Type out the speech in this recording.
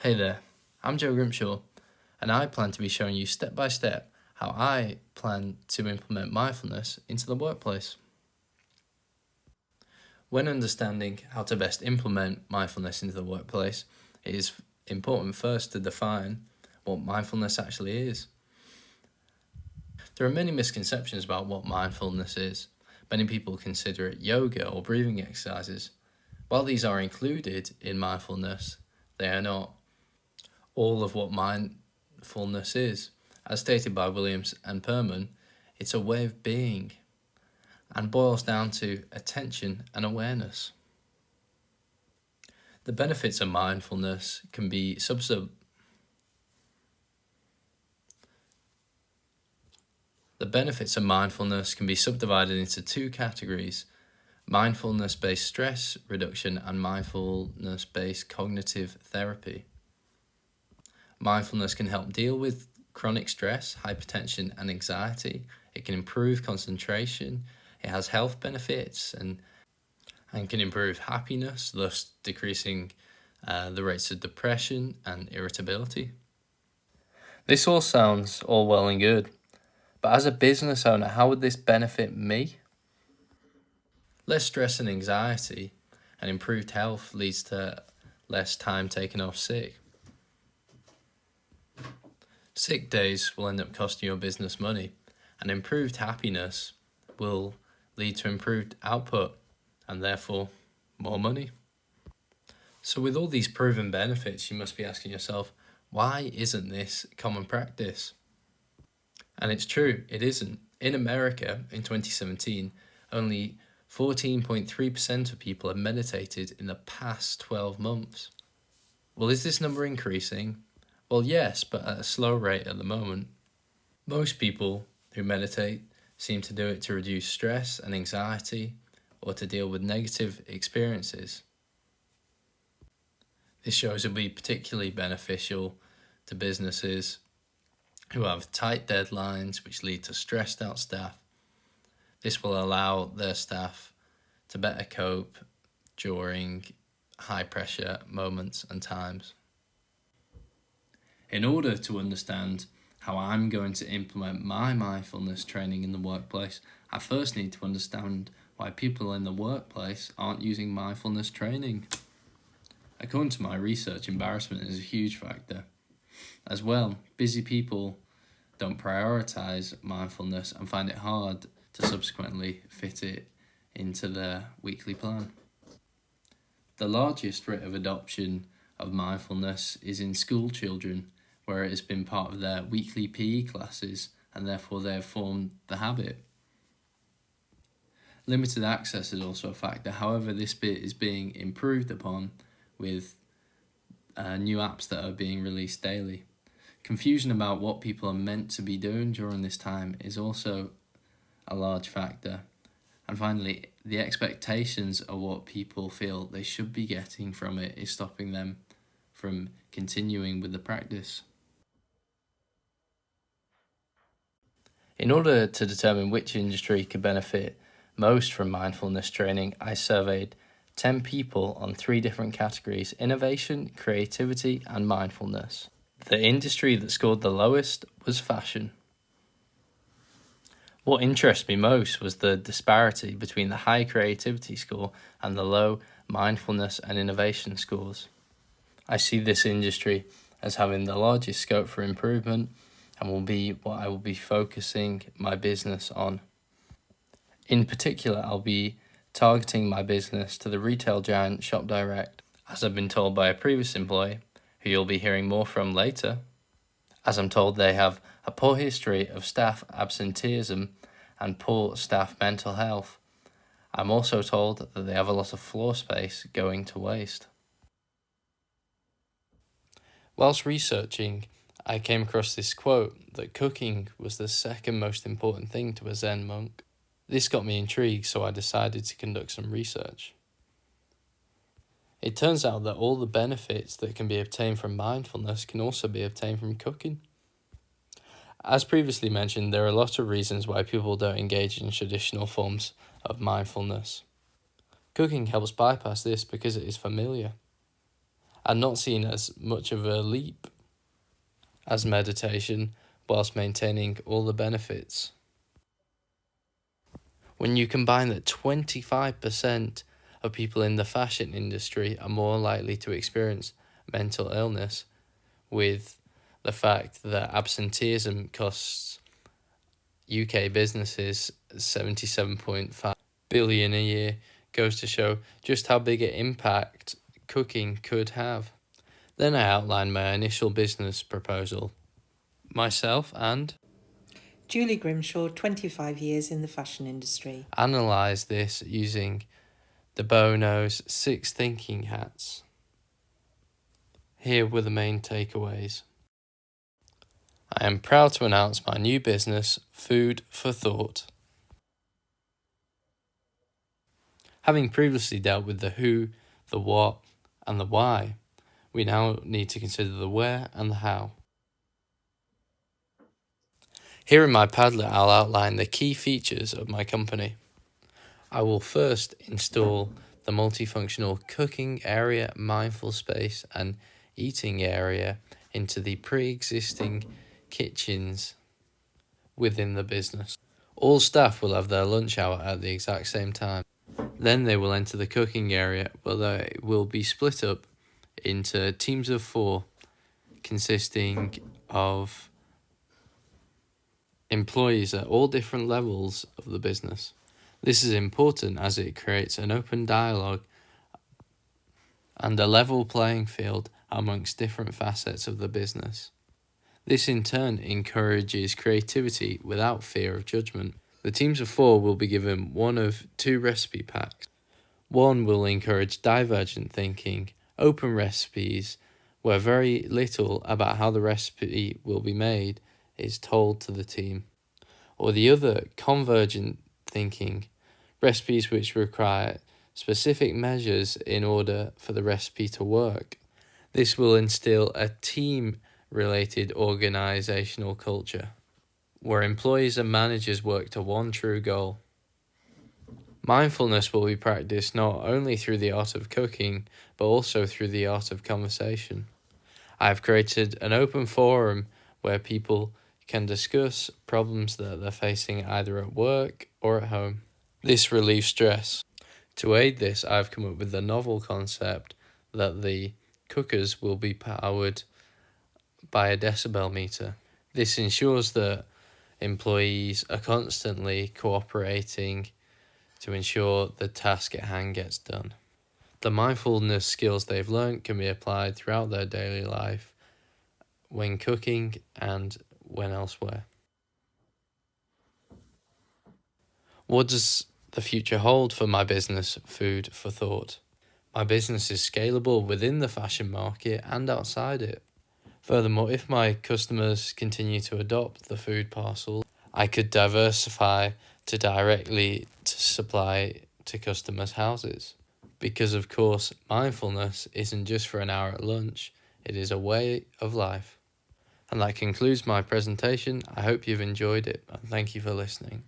Hey there, I'm Joe Grimshaw, and I plan to be showing you step by step how I plan to implement mindfulness into the workplace. When understanding how to best implement mindfulness into the workplace, it is important first to define what mindfulness actually is. There are many misconceptions about what mindfulness is. Many people consider it yoga or breathing exercises. While these are included in mindfulness, they are not all of what mindfulness is. As stated by Williams and Perman, it's a way of being and boils down to attention and awareness. The benefits of mindfulness can be subdivided into two categories: mindfulness-based stress reduction and mindfulness-based cognitive therapy. Mindfulness can help deal with chronic stress, hypertension, and anxiety. It can improve concentration. It has health benefits and can improve happiness, thus decreasing the rates of depression and irritability. This all sounds all well and good, but as a business owner, how would this benefit me? Less stress and anxiety and improved health leads to less time taken off sick. Sick days will end up costing your business money, and improved happiness will lead to improved output and therefore more money. So with all these proven benefits, you must be asking yourself, why isn't this common practice? And it's true, it isn't. In America, in 2017, only 14.3% of people have meditated in the past 12 months. Well, is this number increasing? Well, yes, but at a slow rate at the moment. Most people who meditate seem to do it to reduce stress and anxiety or to deal with negative experiences. This shows it will be particularly beneficial to businesses who have tight deadlines which lead to stressed out staff. This will allow their staff to better cope during high pressure moments and times. In order to understand how I'm going to implement my mindfulness training in the workplace, I first need to understand why people in the workplace aren't using mindfulness training. According to my research, embarrassment is a huge factor. As well, busy people don't prioritize mindfulness and find it hard to subsequently fit it into their weekly plan. The largest rate of adoption of mindfulness is in school children, where it has been part of their weekly PE classes and therefore they have formed the habit. Limited access is also a factor. However, this bit is being improved upon with new apps that are being released daily. Confusion about what people are meant to be doing during this time is also a large factor. And finally, the expectations of what people feel they should be getting from it is stopping them from continuing with the practice. In order to determine which industry could benefit most from mindfulness training, I surveyed 10 people on 3 different categories: innovation, creativity, and mindfulness. The industry that scored the lowest was fashion. What interested me most was the disparity between the high creativity score and the low mindfulness and innovation scores. I see this industry as having the largest scope for improvement and will be what I will be focusing my business on. In particular, I'll be targeting my business to the retail giant ShopDirect, as I've been told by a previous employee, who you'll be hearing more from later, as I'm told they have a poor history of staff absenteeism and poor staff mental health. I'm also told that they have a lot of floor space going to waste. Whilst researching, I came across this quote that cooking was the second most important thing to a Zen monk. This got me intrigued, so I decided to conduct some research. It turns out that all the benefits that can be obtained from mindfulness can also be obtained from cooking. As previously mentioned, there are a lot of reasons why people don't engage in traditional forms of mindfulness. Cooking helps bypass this because it is familiar. and not seen as much of a leap as meditation, whilst maintaining all the benefits. When you combine that 25% of people in the fashion industry are more likely to experience mental illness, with the fact that absenteeism costs UK businesses 77.5 billion a year, goes to show just how big an impact cooking could have. Then I outlined my initial business proposal. Myself and Julie Grimshaw, 25 years in the fashion industry. analysed this using de Bono's 6 thinking hats. Here were the main takeaways. I am proud to announce my new business, Food for Thought. Having previously dealt with the who, the what, and the why, we now need to consider the where and the how. Here in my Padlet, I'll outline the key features of my company. I will first install the multifunctional cooking area, mindful space, and eating area into the pre-existing kitchens within the business. All staff will have their lunch hour at the exact same time. Then they will enter the cooking area, where they will be split up into teams of 4, consisting of employees at all different levels of the business. This is important as it creates an open dialogue and a level playing field amongst different facets of the business. This in turn encourages creativity without fear of judgment. The teams of 4 will be given one of 2 recipe packs. One will encourage divergent thinking, open recipes, where very little about how the recipe will be made is told to the team. Or the other, convergent thinking, recipes which require specific measures in order for the recipe to work. This will instill a team-related organisational culture, where employees and managers work to one true goal. Mindfulness will be practiced not only through the art of cooking, but also through the art of conversation. I have created an open forum where people can discuss problems that they're facing either at work or at home. This relieves stress. To aid this, I've come up with the novel concept that the cookers will be powered by a decibel meter. This ensures that employees are constantly cooperating to ensure the task at hand gets done. The mindfulness skills they've learned can be applied throughout their daily life when cooking and when elsewhere. What does the future hold for my business, Food for Thought? My business is scalable within the fashion market and outside it. Furthermore, if my customers continue to adopt the food parcel, I could diversify to directly supply to customers' houses. Because of course, mindfulness isn't just for an hour at lunch, it is a way of life. And that concludes my presentation. I hope you've enjoyed it, and thank you for listening.